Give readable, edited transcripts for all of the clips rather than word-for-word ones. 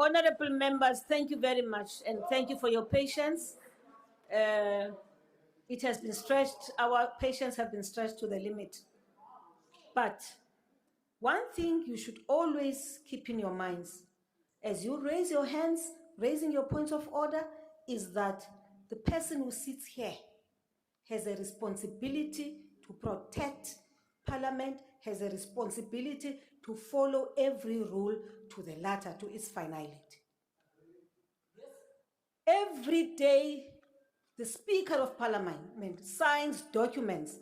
Honorable members, thank you very much, and thank you for your patience. It has been stretched, our patience have been stretched to the limit. But one thing you should always keep in your minds, as you raise your hands, raising your points of order, is that the person who sits here has a responsibility to protect Parliament, has a responsibility to follow every rule to the letter, to its finality. Every day, the Speaker of Parliament signs documents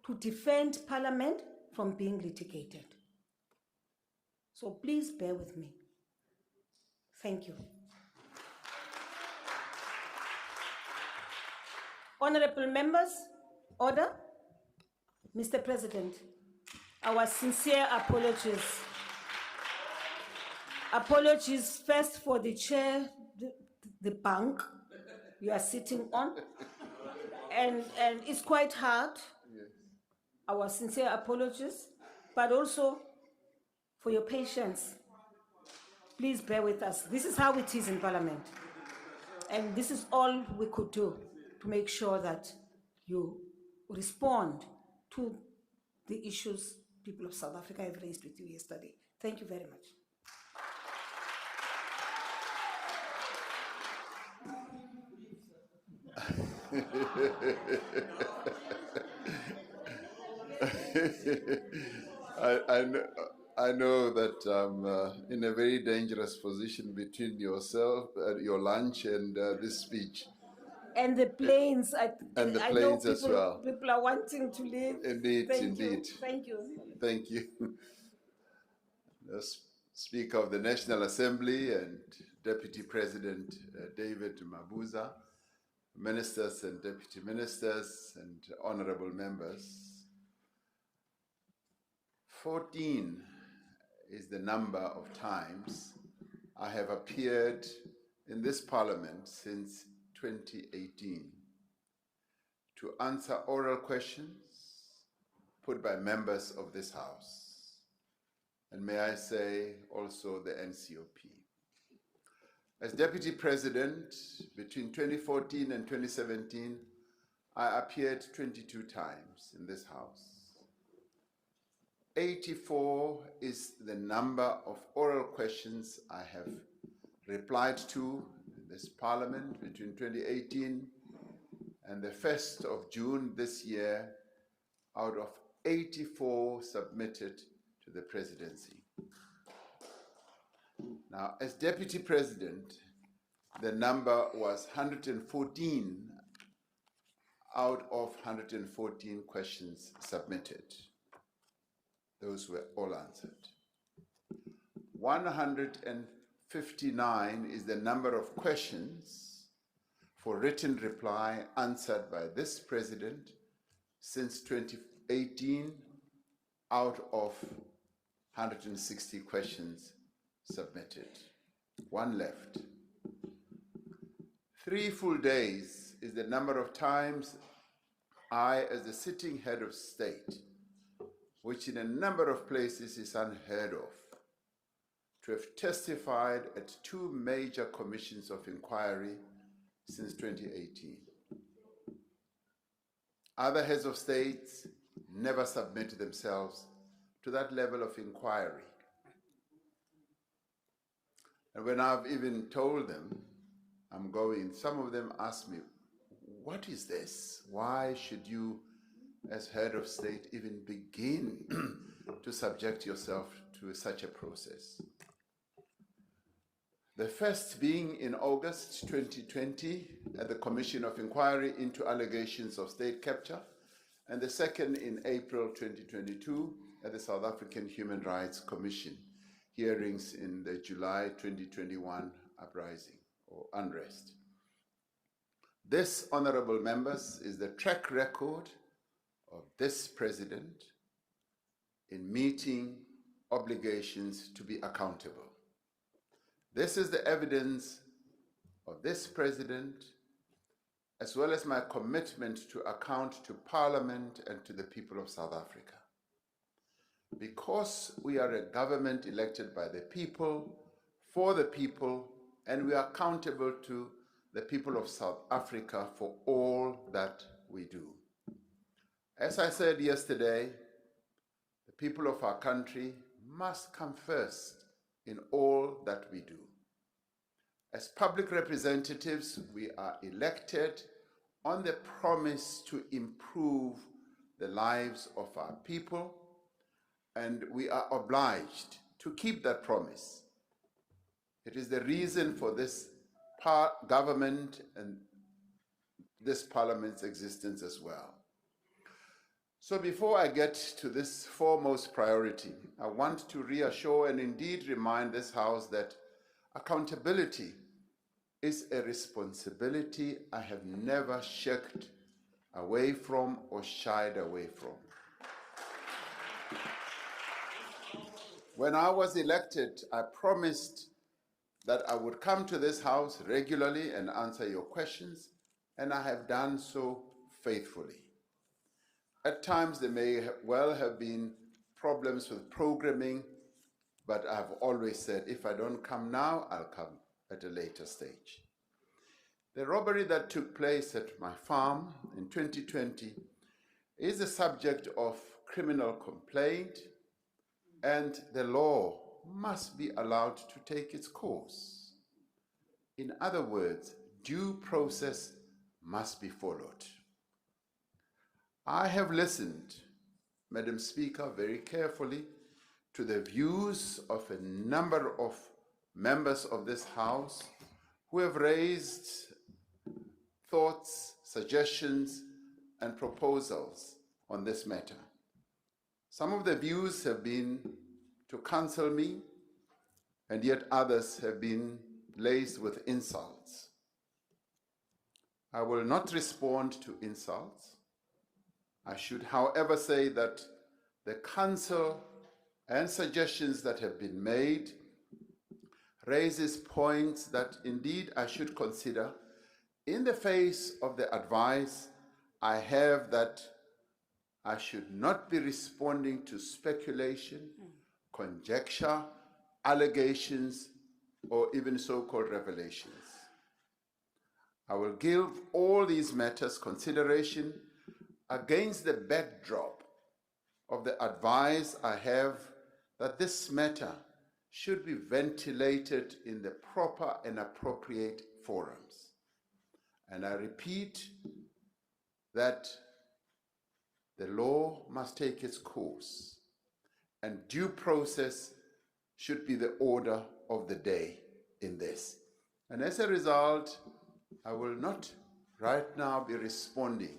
to defend Parliament from being litigated. So please bear with me. Thank you. Honorable members, order. Mr. President, our sincere apologies. Apologies first for the chair, the bunk you are sitting on, and it's quite hard. Yes. Our sincere apologies, but also for your patience. Please bear with us. This is how it is in Parliament. And this is all we could do to make sure that you respond to the issues people of South Africa have raised with you yesterday. Thank you very much. I know that I'm in a very dangerous position between yourself, your lunch, and this speech. And the planes. And the planes know people, as well. People are wanting to leave. Indeed, indeed. Thank you. Thank you. The Speaker of the National Assembly and Deputy President David Mabuza, ministers and deputy ministers, and honorable members. 14 is the number of times I have appeared in this Parliament since 2018 to answer oral questions put by members of this House, and may I say also the NCOP. As Deputy President, between 2014 and 2017, I appeared 22 times in this House. 84 is the number of oral questions I have replied to in this Parliament between 2018 and the 1st of June this year, out of 84 submitted to the Presidency. Now, as Deputy President, the number was 114 out of 114 questions submitted. Those were all answered. 159 is the number of questions for written reply answered by this President since 2018 out of 160 questions submitted. One left. 3 full days is the number of times I, as the sitting head of state, which in a number of places is unheard of, to have testified at 2 major commissions of inquiry since 2018. Other heads of states never submit themselves to that level of inquiry. And when I've even told them I'm going, some of them ask me, what is this? Why should you, as head of state, even begin to subject yourself to such a process? The first being in August 2020 at the Commission of Inquiry into allegations of state capture, and the second in April 2022 at the South African Human Rights Commission, hearings in the July 2021 uprising or unrest. This, honorable members, is the track record of this President in meeting obligations to be accountable. This is the evidence of this President, as well as my commitment to account to Parliament and to the people of South Africa. Because we are a government elected by the people, for the people, and we are accountable to the people of South Africa for all that we do. As I said yesterday, the people of our country must come first in all that we do. As public representatives, we are elected on the promise to improve the lives of our people, and we are obliged to keep that promise. It is the reason for this government and this parliament's existence as well. So before I get to this foremost priority, I want to reassure and indeed remind this House that accountability is a responsibility I have never shirked away from or shied away from. When I was elected, I promised that I would come to this House regularly and answer your questions, and I have done so faithfully. At times, there may well have been problems with programming, but I've always said, if I don't come now, I'll come at a later stage. The robbery that took place at my farm in 2020 is a subject of criminal complaint, and the law must be allowed to take its course. In other words, due process must be followed. I have listened, Madam Speaker, very carefully to the views of a number of members of this House who have raised thoughts, suggestions, and proposals on this matter. Some of the views have been to cancel me, and yet others have been laced with insults. I will not respond to insults. I should, however, say that the counsel and suggestions that have been made raises points that indeed I should consider in the face of the advice I have that I should not be responding to speculation, conjecture, allegations, or even so-called revelations. I will give all these matters consideration against the backdrop of the advice I have that this matter should be ventilated in the proper and appropriate forums. And I repeat that the law must take its course, and due process should be the order of the day in this. And as a result, I will not right now be responding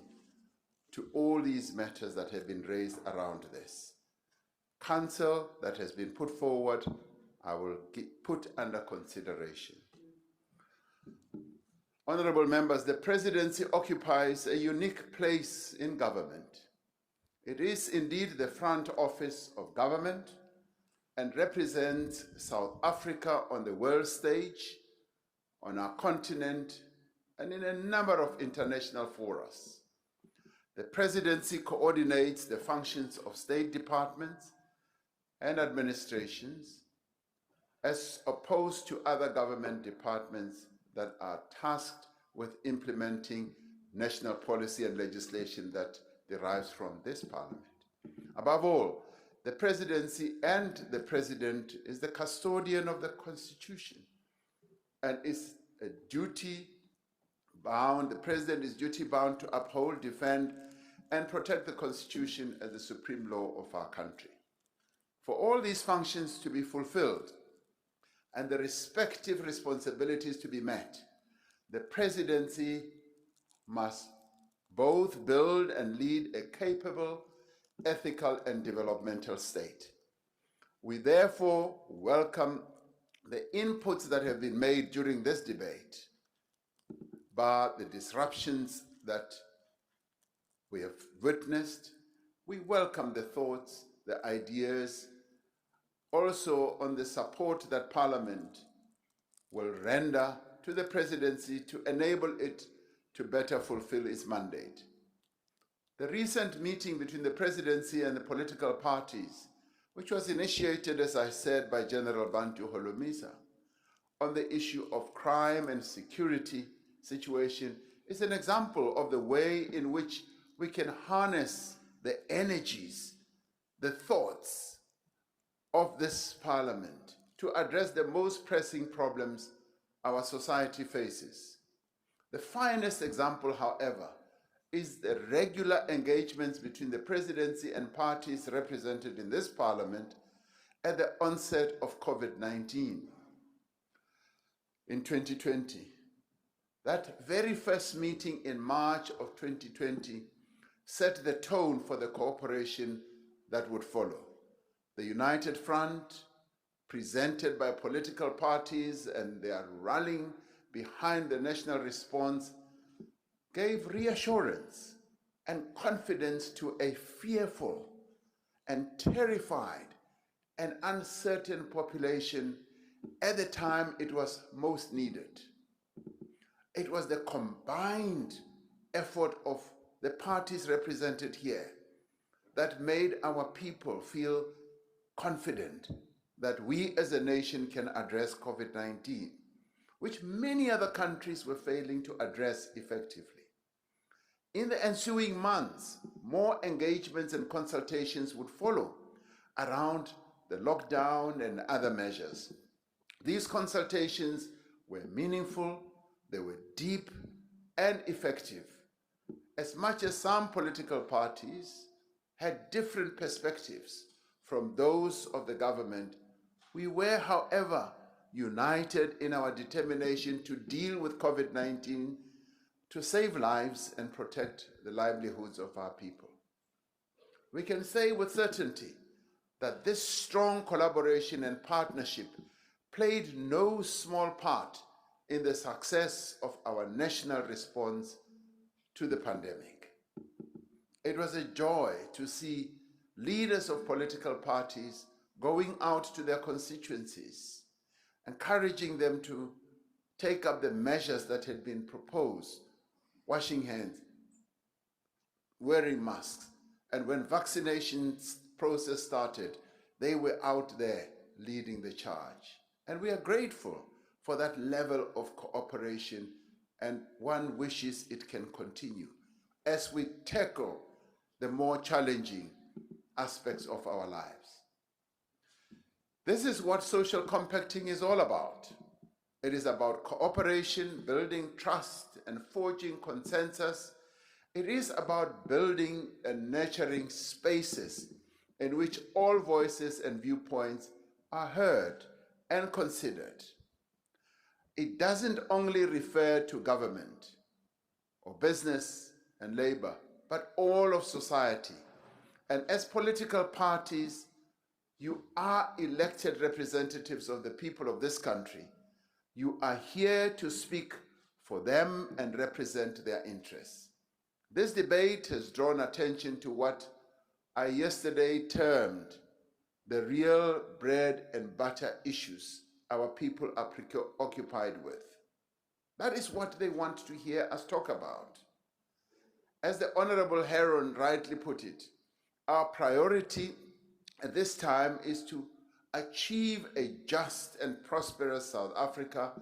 to all these matters that have been raised around this. Counsel that has been put forward, I will put under consideration. Honorable members, the presidency occupies a unique place in government. It is indeed the front office of government and represents South Africa on the world stage, on our continent, and in a number of international forums. The presidency coordinates the functions of state departments and administrations, as opposed to other government departments that are tasked with implementing national policy and legislation that derives from this parliament. Above all, the presidency and the president is the custodian of the Constitution and is a duty bound, the president is duty bound to uphold, defend, and protect the Constitution as the supreme law of our country. For all these functions to be fulfilled and the respective responsibilities to be met, the presidency must both build and lead a capable, ethical, and developmental state. We therefore welcome the inputs that have been made during this debate, but the disruptions that we have witnessed. We welcome the thoughts, the ideas, also on the support that Parliament will render to the presidency to enable it to better fulfill its mandate. The recent meeting between the presidency and the political parties, which was initiated, as I said, by General Bantu Holomisa, on the issue of crime and security situation is an example of the way in which we can harness the energies, the thoughts of this Parliament to address the most pressing problems our society faces. The finest example, however, is the regular engagements between the Presidency and parties represented in this Parliament at the onset of COVID-19 in 2020. That very first meeting in March of 2020 set the tone for the cooperation that would follow. The United Front, presented by political parties and their rallying behind the national response, gave reassurance and confidence to a fearful and terrified and uncertain population at the time it was most needed. It was the combined effort of the parties represented here that made our people feel confident that we as a nation can address COVID-19, which many other countries were failing to address effectively. In the ensuing months, more engagements and consultations would follow around the lockdown and other measures. These consultations were meaningful, they were deep and effective. As much as some political parties had different perspectives from those of the government, we were, however, united in our determination to deal with COVID-19, to save lives and protect the livelihoods of our people. We can say with certainty that this strong collaboration and partnership played no small part in the success of our national response to the pandemic. It was a joy to see leaders of political parties going out to their constituencies, encouraging them to take up the measures that had been proposed, washing hands, wearing masks, and when vaccination process started, they were out there leading the charge. And we are grateful for that level of cooperation, and one wishes it can continue as we tackle the more challenging aspects of our lives. This is what social compacting is all about. It is about cooperation, building trust, and forging consensus. It is about building and nurturing spaces in which all voices and viewpoints are heard and considered. It doesn't only refer to government or business and labor, but all of society. And as political parties, you are elected representatives of the people of this country. You are here to speak for them and represent their interests. This debate has drawn attention to what I yesterday termed the real bread and butter issues our people are preoccupied with. That is what they want to hear us talk about. As the Honorable Heron rightly put it, our priority at this time is to achieve a just and prosperous South Africa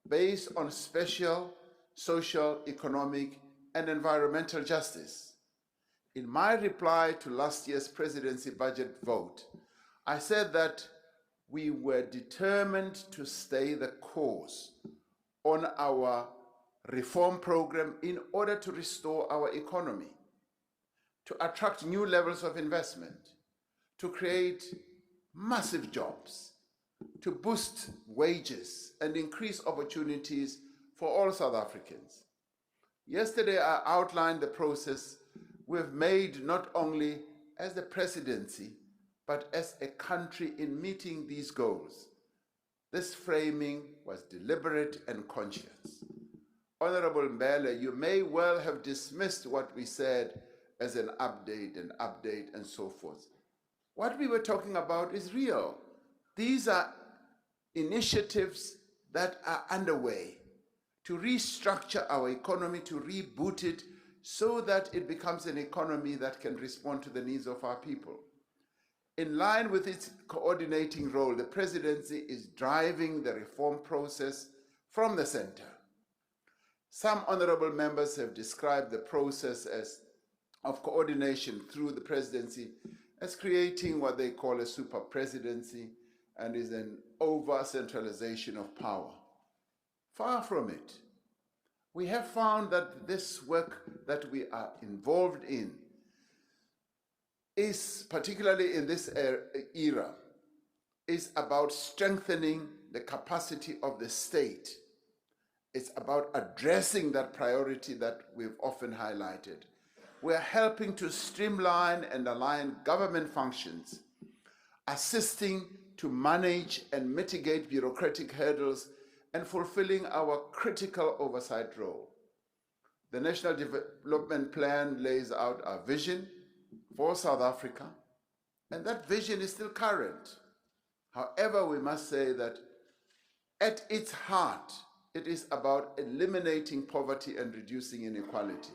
based on special, social, economic, and environmental justice. In my reply to last year's presidency budget vote, I said that we were determined to stay the course on our reform program in order to restore our economy, to attract new levels of investment, to create massive jobs, to boost wages and increase opportunities for all South Africans. Yesterday, I outlined the process we've made not only as the presidency, but as a country in meeting these goals. This framing was deliberate and conscious. Honorable Mbele, you may well have dismissed what we said as an update and so forth. What we were talking about is real. These are initiatives that are underway to restructure our economy, to reboot it so that it becomes an economy that can respond to the needs of our people. In line with its coordinating role, the Presidency is driving the reform process from the center. Some honorable members have described the process of coordination through the Presidency as creating what they call a super presidency and is an over-centralization of power. Far from it. We have found that this work that we are involved in is, particularly in this era, is about strengthening the capacity of the state. It's about addressing that priority that we've often highlighted. We're helping to streamline and align government functions, assisting to manage and mitigate bureaucratic hurdles, and fulfilling our critical oversight role. The National Development Plan lays out our vision for South Africa, and that vision is still current. However, we must say that at its heart, it is about eliminating poverty and reducing inequality.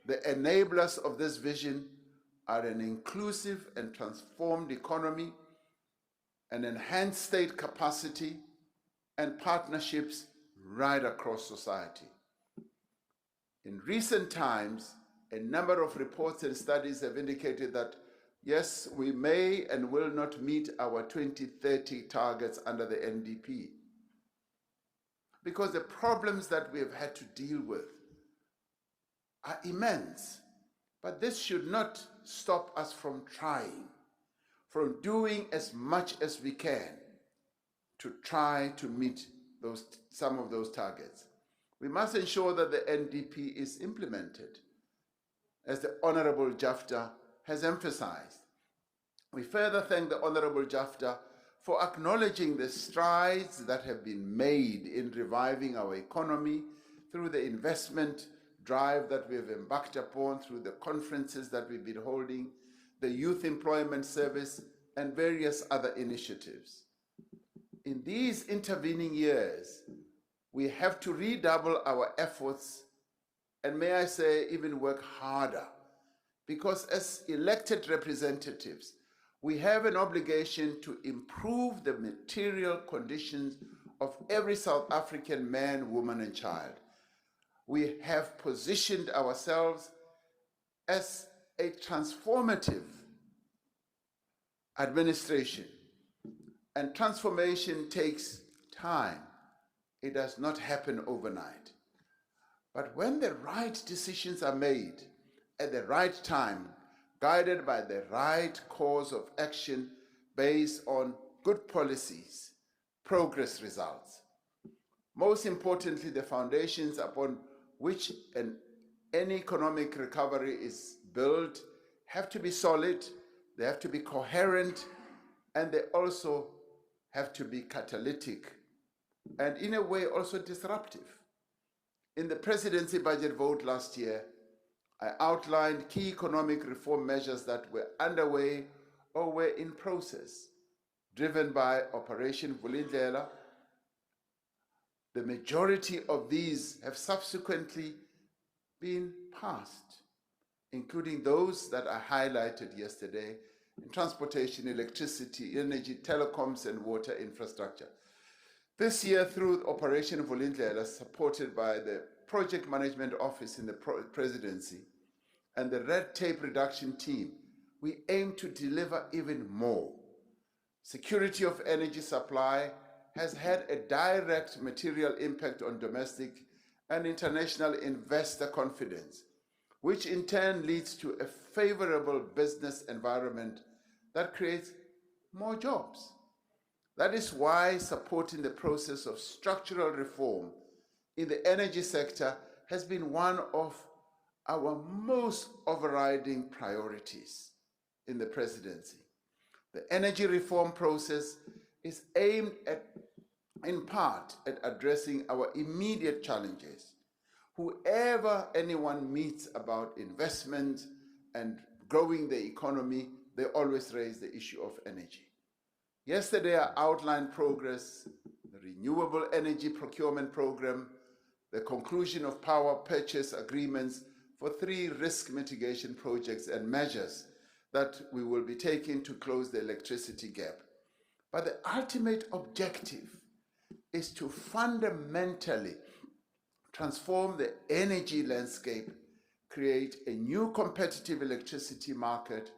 The enablers of this vision are an inclusive and transformed economy, an enhanced state capacity, and partnerships right across society. In recent times, a number of reports and studies have indicated that, yes, we may and will not meet our 2030 targets under the NDP, because the problems that we have had to deal with are immense. But this should not stop us from trying, from doing as much as we can to try to meet some of those targets. We must ensure that the NDP is implemented, as the Honorable Jafta has emphasized. We further thank the Honorable Jafta for acknowledging the strides that have been made in reviving our economy through the investment drive that we have embarked upon, through the conferences that we've been holding, the Youth Employment Service, and various other initiatives. In these intervening years, we have to redouble our efforts, and may I say, even work harder, because as elected representatives, we have an obligation to improve the material conditions of every South African man, woman, and child. We have positioned ourselves as a transformative administration, and transformation takes time. It does not happen overnight. But when the right decisions are made at the right time, guided by the right course of action based on good policies, progress results. Most importantly, the foundations upon which any economic recovery is built have to be solid, they have to be coherent, and they also have to be catalytic, and in a way also disruptive. In the Presidency budget vote last year, I outlined key economic reform measures that were underway or were in process, driven by Operation Vulindlela. The majority of these have subsequently been passed, including those that I highlighted yesterday in transportation, electricity, energy, telecoms, and water infrastructure. This year, through Operation Vulindlela, supported by the Project Management Office in the Presidency and the Red Tape Reduction Team, we aim to deliver even more. Security of energy supply has had a direct material impact on domestic and international investor confidence, which in turn leads to a favorable business environment that creates more jobs. That is why supporting the process of structural reform in the energy sector has been one of our most overriding priorities in the Presidency. The energy reform process is aimed at, in part, at addressing our immediate challenges. Whoever anyone meets about investment and growing the economy, they always raise the issue of energy. Yesterday, I outlined progress, the renewable energy procurement program, the conclusion of power purchase agreements for 3 risk mitigation projects and measures that we will be taking to close the electricity gap. But the ultimate objective is to fundamentally transform the energy landscape, create a new competitive electricity market,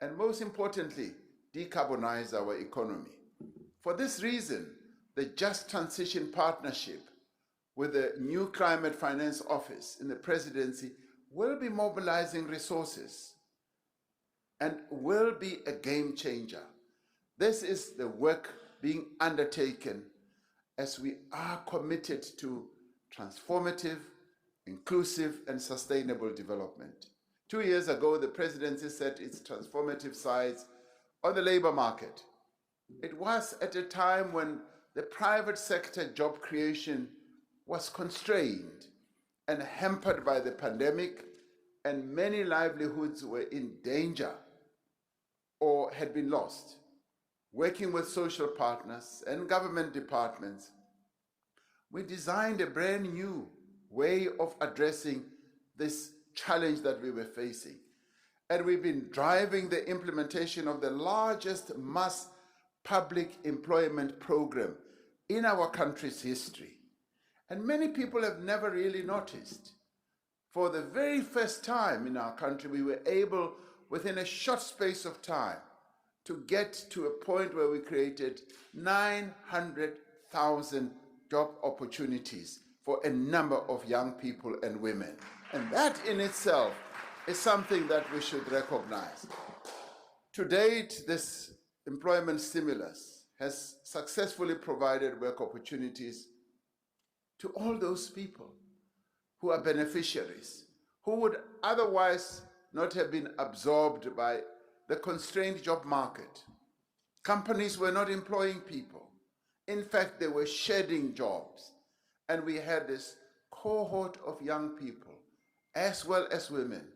and most importantly, decarbonize our economy. For this reason, the Just Transition Partnership with the new Climate Finance Office in the Presidency will be mobilizing resources and will be a game changer. This is the work being undertaken as we are committed to transformative, inclusive, and sustainable development. 2 years ago, the Presidency set its transformative sights on the labor market. It was at a time when the private sector job creation was constrained and hampered by the pandemic, and many livelihoods were in danger or had been lost. Working with social partners and government departments, we designed a brand new way of addressing this challenge that we were facing. And we've been driving the implementation of the largest mass public employment program in our country's history. And many people have never really noticed. For the very first time in our country, we were able, within a short space of time, to get to a point where we created 900,000 job opportunities for a number of young people and women. And that in itself is something that we should recognize. To date, this employment stimulus has successfully provided work opportunities to all those people who are beneficiaries, who would otherwise not have been absorbed by the constrained job market. Companies were not employing people. In fact, they were shedding jobs. And we had this cohort of young people, as well as women,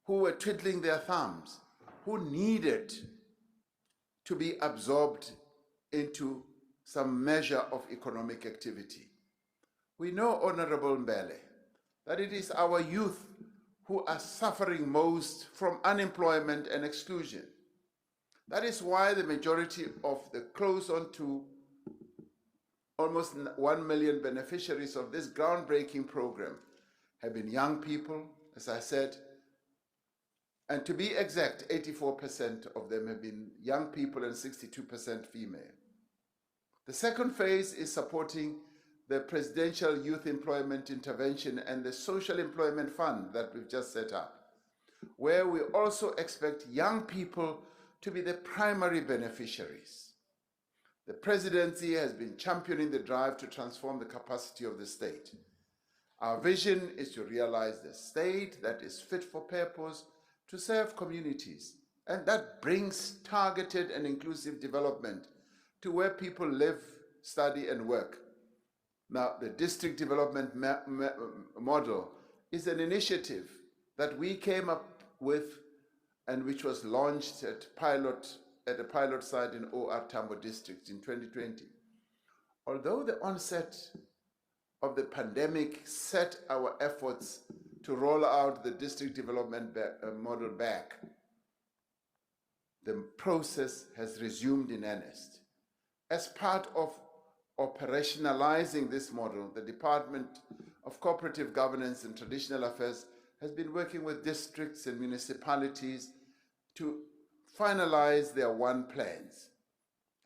who were twiddling their thumbs, who needed to be absorbed into some measure of economic activity. We know, Honorable Mbele, that it is our youth who are suffering most from unemployment and exclusion. That is why the majority of the close on to almost 1 million beneficiaries of this groundbreaking program have been young people, as I said, and to be exact, 84% of them have been young people and 62% female. The second phase is supporting the Presidential Youth Employment Intervention and the Social Employment Fund that we've just set up, where we also expect young people to be the primary beneficiaries. The Presidency has been championing the drive to transform the capacity of the state. Our vision is to realize the state that is fit for purpose to serve communities, and that brings targeted and inclusive development to where people live, study, and work. Now, the district development model is an initiative that we came up with and which was launched at a pilot site in OR Tambo district in 2020. Although the onset of the pandemic set our efforts to roll out the district development model back, the process has resumed in earnest. As part of operationalizing this model, the Department of Cooperative Governance and Traditional Affairs has been working with districts and municipalities to finalize their one plans.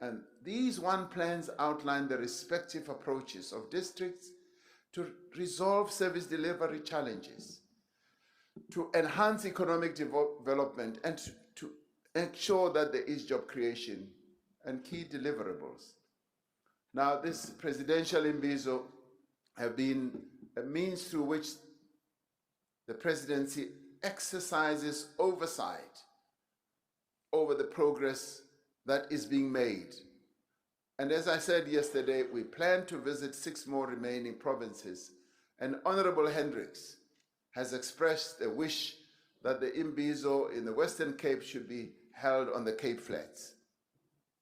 And these one plans outline the respective approaches of districts to resolve service delivery challenges, to enhance economic development, and to ensure that there is job creation and key deliverables. Now, this presidential imbizo have been a means through which the Presidency exercises oversight over the progress that is being made. And as I said yesterday, we plan to visit 6 more remaining provinces, and Honorable Hendricks has expressed a wish that the imbizo in the Western Cape should be held on the Cape Flats.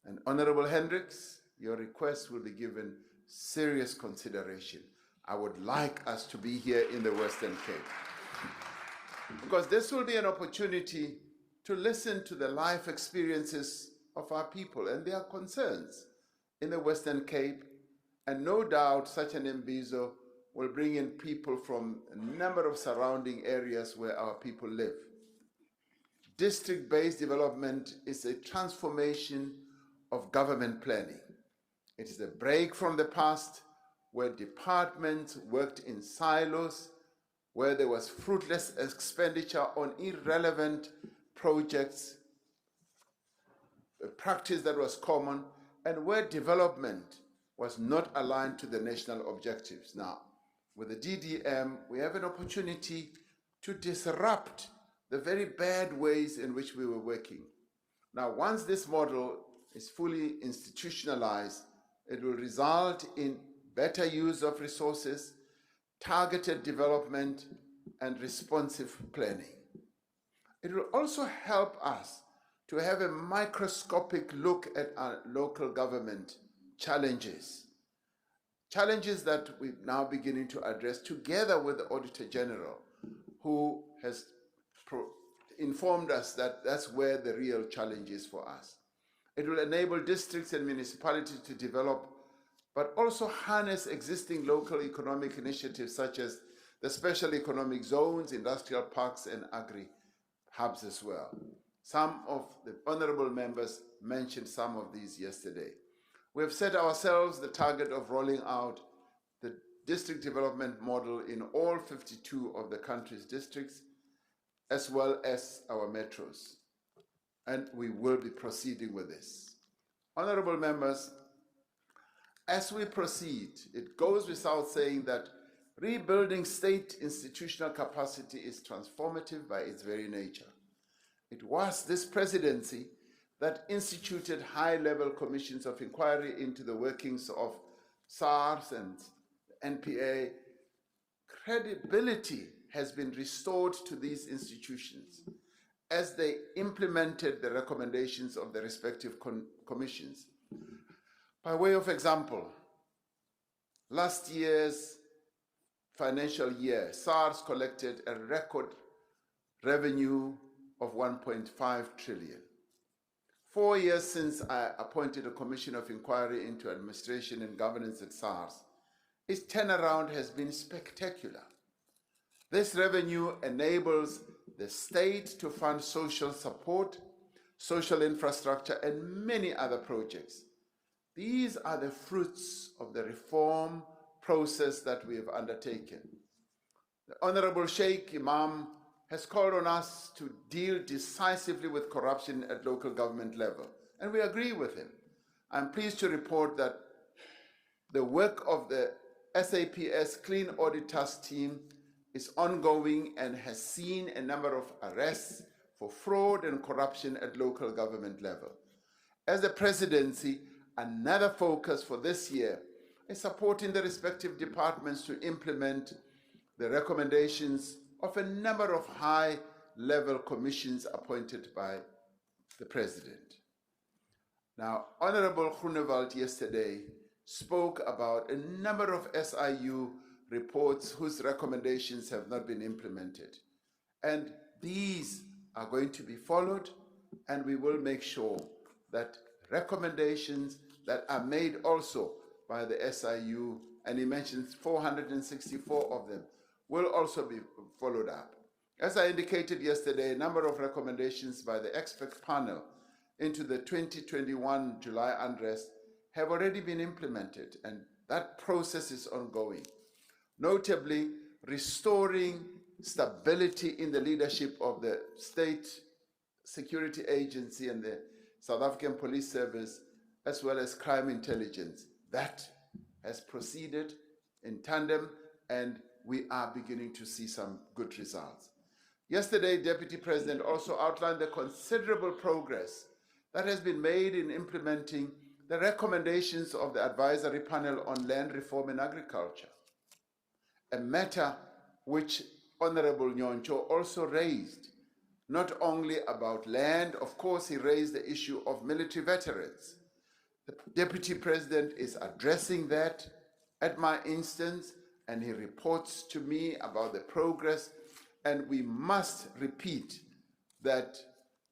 And Honorable Hendricks, your request will be given serious consideration. I would like us to be here in the Western Cape, because this will be an opportunity to listen to the life experiences of our people and their concerns in the Western Cape, and no doubt such an Imbizo will bring in people from a number of surrounding areas where our people live. District-based development is a transformation of government planning. It is a break from the past where departments worked in silos, where there was fruitless expenditure on irrelevant projects, a practice that was common, and where development was not aligned to the national objectives. Now, with the DDM, we have an opportunity to disrupt the very bad ways in which we were working. Now, once this model is fully institutionalized, it will result in better use of resources, targeted development, and responsive planning. It will also help us to have a microscopic look at our local government challenges that we're now beginning to address together with the Auditor General, who has informed us that that's where the real challenge is for us. It will enable districts and municipalities to develop, but also harness existing local economic initiatives such as the special economic zones, industrial parks, and agri-hubs as well. Some of the honorable members mentioned some of these yesterday. We have set ourselves the target of rolling out the district development model in all 52 of the country's districts, as well as our metros. And we will be proceeding with this. Honorable members, as we proceed, it goes without saying that rebuilding state institutional capacity is transformative by its very nature. It was this presidency that instituted high-level commissions of inquiry into the workings of SARS and NPA. Credibility has been restored to these institutions as they implemented the recommendations of the respective commissions. By way of example, last year's financial year, SARS collected a record revenue of 1.5 trillion. 4 years since I appointed a commission of inquiry into administration and governance at SARS, its turnaround has been spectacular. This revenue enables the state to fund social support, social infrastructure, and many other projects. These are the fruits of the reform process that we have undertaken. The Honorable Sheikh Imam has called on us to deal decisively with corruption at local government level, and we agree with him. I'm pleased to report that the work of the SAPS Clean Audit Task Team is ongoing and has seen a number of arrests for fraud and corruption at local government level. As the presidency, another focus for this year is supporting the respective departments to implement the recommendations of a number of high-level commissions appointed by the president. Now, Honorable Groenewald yesterday spoke about a number of SIU reports whose recommendations have not been implemented. And these are going to be followed, and we will make sure that recommendations that are made also by the SIU, and he mentions 464 of them, will also be followed up. As I indicated yesterday, a number of recommendations by the expert panel into the 2021 July unrest have already been implemented, and that process is ongoing. Notably, restoring stability in the leadership of the State Security Agency and the South African Police Service, as well as crime intelligence. That has proceeded in tandem, and we are beginning to see some good results. Yesterday, Deputy President also outlined the considerable progress that has been made in implementing the recommendations of the advisory panel on land reform and agriculture, a matter which Honorable Nyoncho also raised, not only about land. Of course, he raised the issue of military veterans. The Deputy President is addressing that at my instance, and he reports to me about the progress, and we must repeat that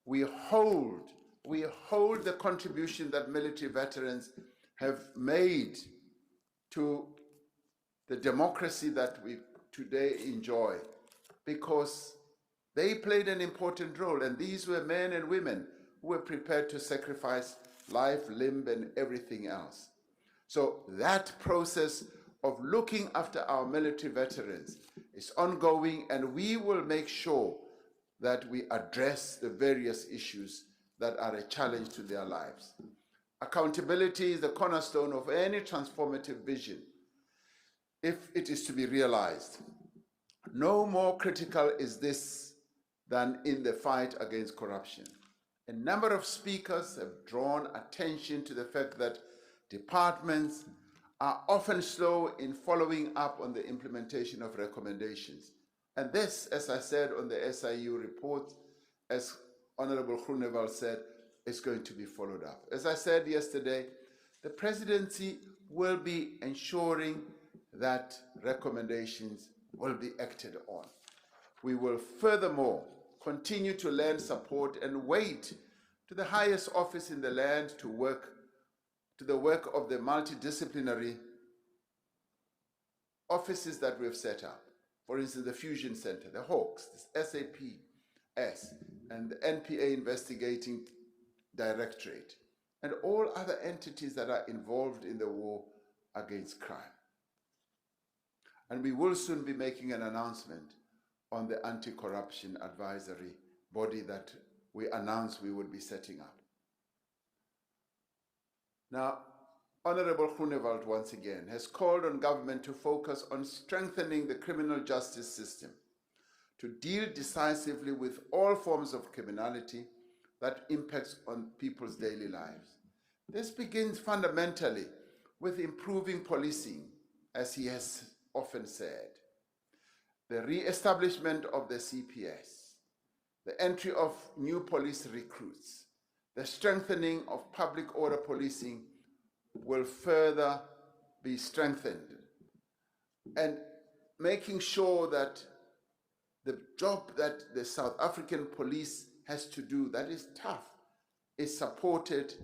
we hold the contribution that military veterans have made to the democracy that we today enjoy, because they played an important role, and these were men and women who were prepared to sacrifice life, limb, and everything else. So that process of looking after our military veterans is ongoing, and we will make sure that we address the various issues that are a challenge to their lives. Accountability is the cornerstone of any transformative vision if it is to be realized. No more critical is this than in the fight against corruption. A number of speakers have drawn attention to the fact that departments are often slow in following up on the implementation of recommendations. And this, as I said on the SIU report, as Honorable Groenewald said, is going to be followed up. As I said yesterday, the presidency will be ensuring that recommendations will be acted on. We will furthermore continue to lend support and wait to the highest office in the land to the work of the multidisciplinary offices that we've set up. For instance, the Fusion Center, the Hawks, the SAPS, and the NPA Investigating Directorate, and all other entities that are involved in the war against crime. And we will soon be making an announcement on the anti-corruption advisory body that we announced we would be setting up. Now, Honorable Groenewald once again has called on government to focus on strengthening the criminal justice system to deal decisively with all forms of criminality that impacts on people's daily lives. This begins fundamentally with improving policing, as he has often said, the re-establishment of the CPS, the entry of new police recruits, the strengthening of public order policing will further be strengthened, and making sure that the job that the South African police has to do, that is tough, is supported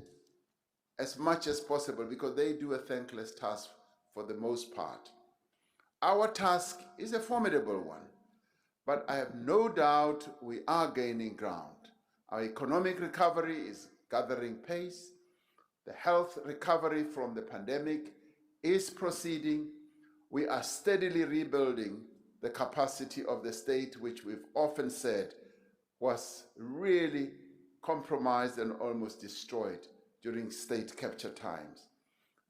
as much as possible, because they do a thankless task for the most part. Our task is a formidable one, but I have no doubt we are gaining ground. Our economic recovery is gathering pace. The health recovery from the pandemic is proceeding. We are steadily rebuilding the capacity of the state, which we've often said was really compromised and almost destroyed during state capture times.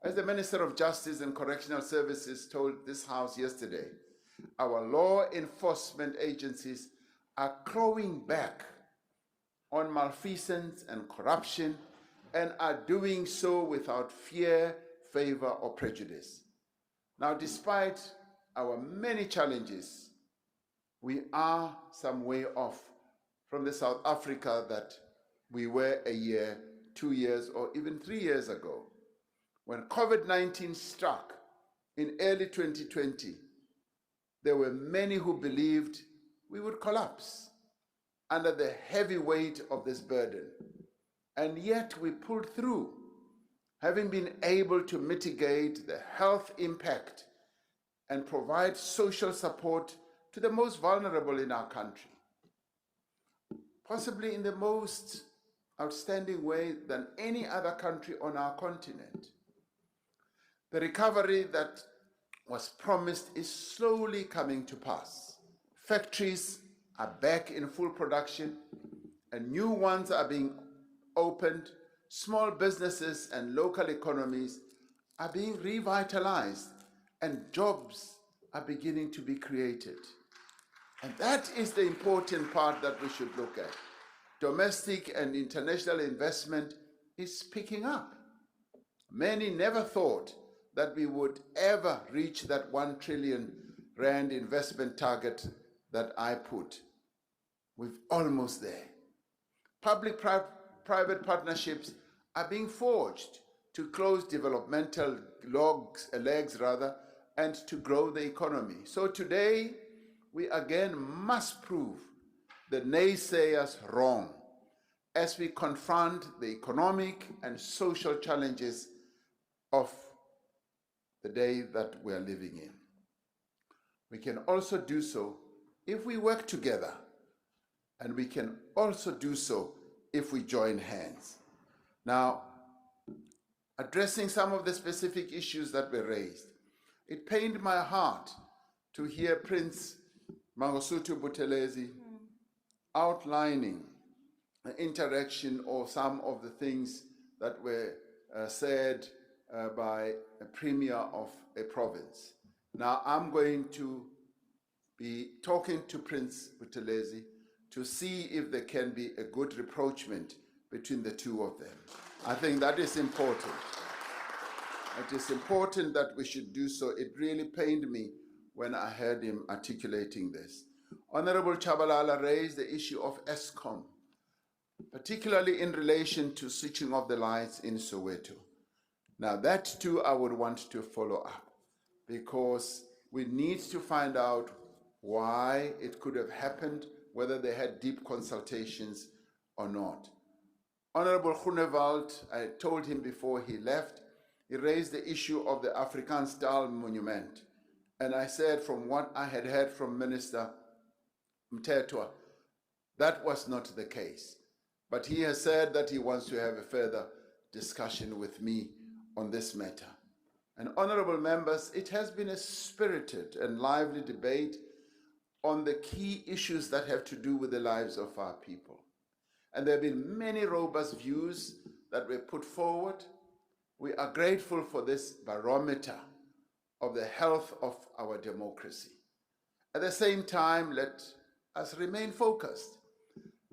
As the Minister of Justice and Correctional Services told this House yesterday, our law enforcement agencies are clawing back on malfeasance and corruption, and are doing so without fear, favor, or prejudice. Now, despite our many challenges, we are some way off from the South Africa that we were a year, 2 years, or even 3 years ago. When COVID-19 struck in early 2020, there were many who believed we would collapse under the heavy weight of this burden. And yet we pulled through, having been able to mitigate the health impact and provide social support to the most vulnerable in our country, possibly in the most outstanding way than any other country on our continent. The recovery that was promised is slowly coming to pass. Factories are back in full production, and new ones are being opened. Small businesses and local economies are being revitalized, and jobs are beginning to be created. And that is the important part that we should look at. Domestic and international investment is picking up. Many never thought that we would ever reach that 1 trillion rand investment target that I put. We're almost there. Public-private partnerships are being forged to close developmental legs, and to grow the economy. So today, we again must prove the naysayers wrong as we confront the economic and social challenges of the day that we are living in. We can also do so if we work together, and we can also do so if we join hands. Now, addressing some of the specific issues that were raised, it pained my heart to hear Prince Mangosuthu Buthelezi outlining the interaction or some of the things that were said by a premier of a province. Now, I'm going to be talking to Prince Buthelezi to see if there can be a good rapprochement between the two of them. I think that is important. It is important that we should do so. It really pained me when I heard him articulating this. Honorable Chabalala raised the issue of Eskom, particularly in relation to switching off the lights in Soweto. Now that too I would want to follow up, because we need to find out why it could have happened, whether they had deep consultations or not. Honorable Groenewald, I told him before he left, he raised the issue of the Afrikaans-taal monument. And I said, from what I had heard from Minister Mthethwa, that was not the case. But he has said that he wants to have a further discussion with me on this matter. And honorable members, it has been a spirited and lively debate on the key issues that have to do with the lives of our people. And there have been many robust views that were put forward. We are grateful for this barometer of the health of our democracy. At the same time, let us remain focused.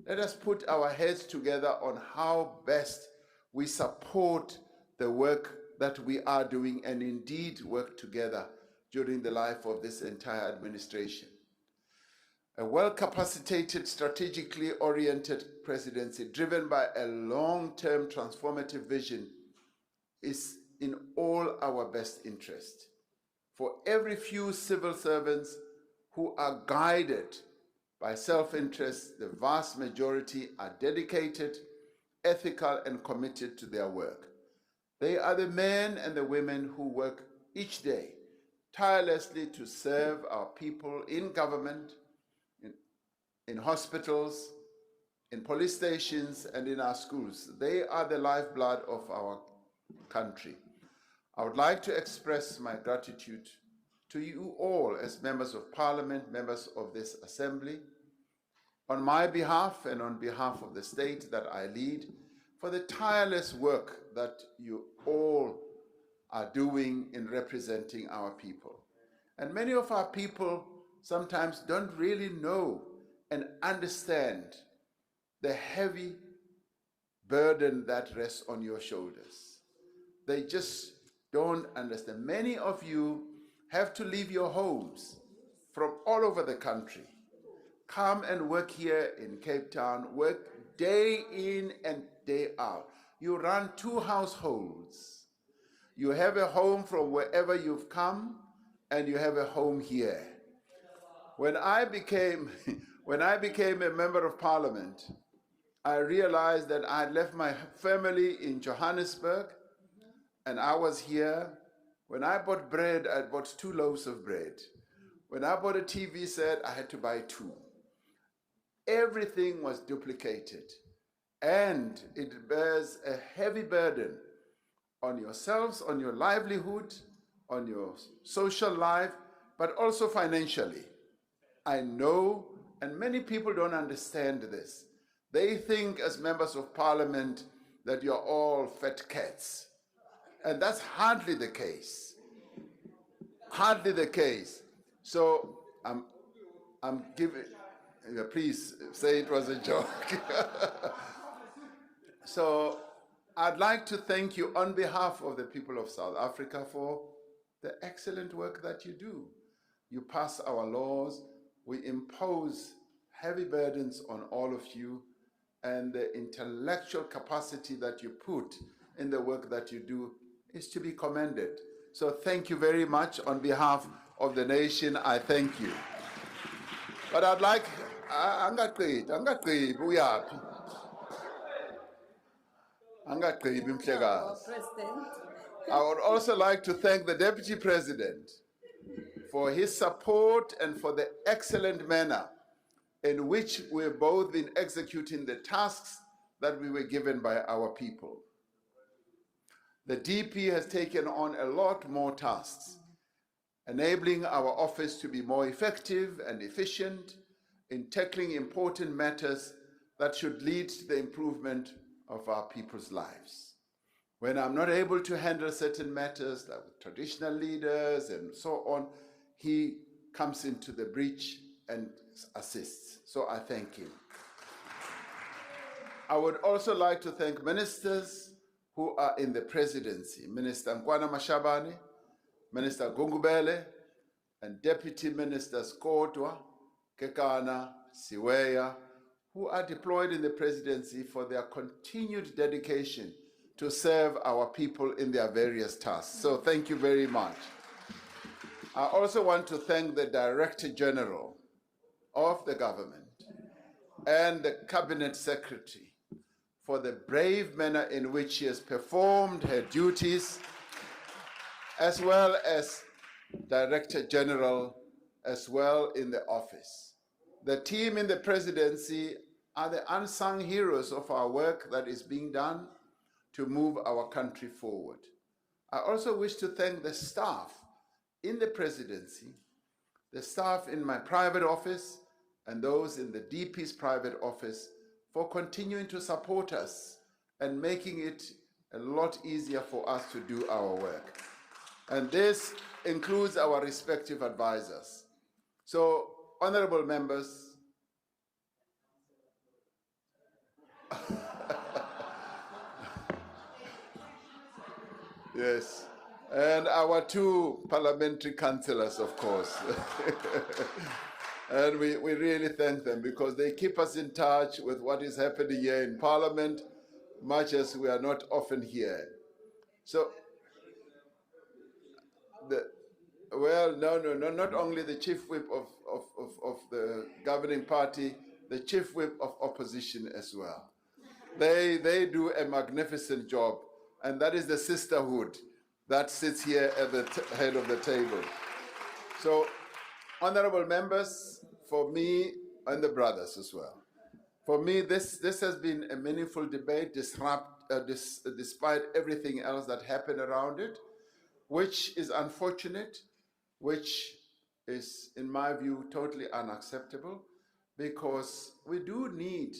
Let us put our heads together on how best we support the work that we are doing, and indeed work together during the life of this entire administration. A well-capacitated, strategically oriented presidency driven by a long-term transformative vision is in all our best interest. For every few civil servants who are guided by self-interest, the vast majority are dedicated, ethical, and committed to their work. They are the men and the women who work each day tirelessly to serve our people in government, in hospitals, in police stations, and in our schools. They are the lifeblood of our country. I would like to express my gratitude to you all as members of Parliament, members of this Assembly, on my behalf and on behalf of the state that I lead, for the tireless work that you all are doing in representing our people. And many of our people sometimes don't really know and understand the heavy burden that rests on your shoulders. They just don't understand. Many of you have to leave your homes from all over the country, come and work here in Cape Town, work day in and day out. You run two households. You have a home from wherever you've come, and you have a home here. When I became a member of Parliament, I realized that I had left my family in Johannesburg, and I was here. When I bought bread, I bought 2 loaves of bread. When I bought a TV set, I had to buy 2. Everything was duplicated, and it bears a heavy burden on yourselves, on your livelihood, on your social life, but also financially. I know, and many people don't understand this. They think as members of Parliament that you're all fat cats. And that's hardly the case. Hardly the case. So I'm giving, please say it was a joke. So I'd like to thank you on behalf of the people of South Africa for the excellent work that you do. You pass our laws, we impose heavy burdens on all of you, and the intellectual capacity that you put in the work that you do is to be commended. So thank you very much. On behalf of the nation, I thank you. But I'd like, I'm not great, we are. Angagqibi Our Mhlekazi. President. I would also like to thank the Deputy President for his support and for the excellent manner in which we've both been executing the tasks that we were given by our people. The DP has taken on a lot more tasks, enabling our office to be more effective and efficient in tackling important matters that should lead to the improvement of our people's lives. When I'm not able to handle certain matters, like with traditional leaders and so on, he comes into the breach and assists. So I thank him. I would also like to thank ministers who are in the presidency, Minister Nkwana Mashabane, Minister Gungubele, and Deputy Ministers Kodwa, Kekana, Siweya, who are deployed in the presidency for their continued dedication to serve our people in their various tasks. So thank you very much. I also want to thank the Director General of the government and the Cabinet Secretary for the brave manner in which she has performed her duties, as well as Director General as well in the office. The team in the presidency are the unsung heroes of our work that is being done to move our country forward. I also wish to thank the staff in the presidency, the staff in my private office, and those in the DP's private office for continuing to support us and making it a lot easier for us to do our work. And this includes our respective advisors. So, honorable members, yes, and our two parliamentary councillors, of course. And we really thank them because they keep us in touch with what is happening here in Parliament, much as we are not often here. So, not only the chief whip of the governing party, the chief whip of opposition as well. They do a magnificent job, and that is the sisterhood that sits here at the head of the table. So, honorable members, for me, and the brothers as well, for me, this has been a meaningful debate despite everything else that happened around it, which is unfortunate, which is, in my view, totally unacceptable, because we do need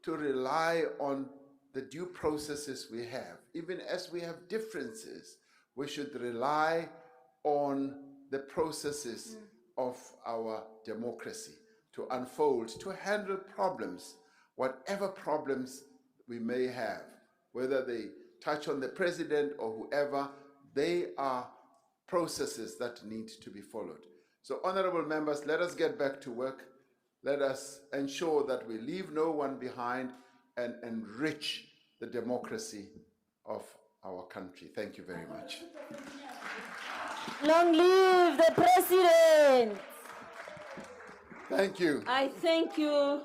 to rely on the due processes we have. Even as we have differences, we should rely on the processes of our democracy to unfold, to handle problems, whatever problems we may have, whether they touch on the president or whoever, they are processes that need to be followed. So, honorable members, let us get back to work. Let us ensure that we leave no one behind and enrich the democracy of our country. Thank you very much. Long live the president! Thank you. I thank you.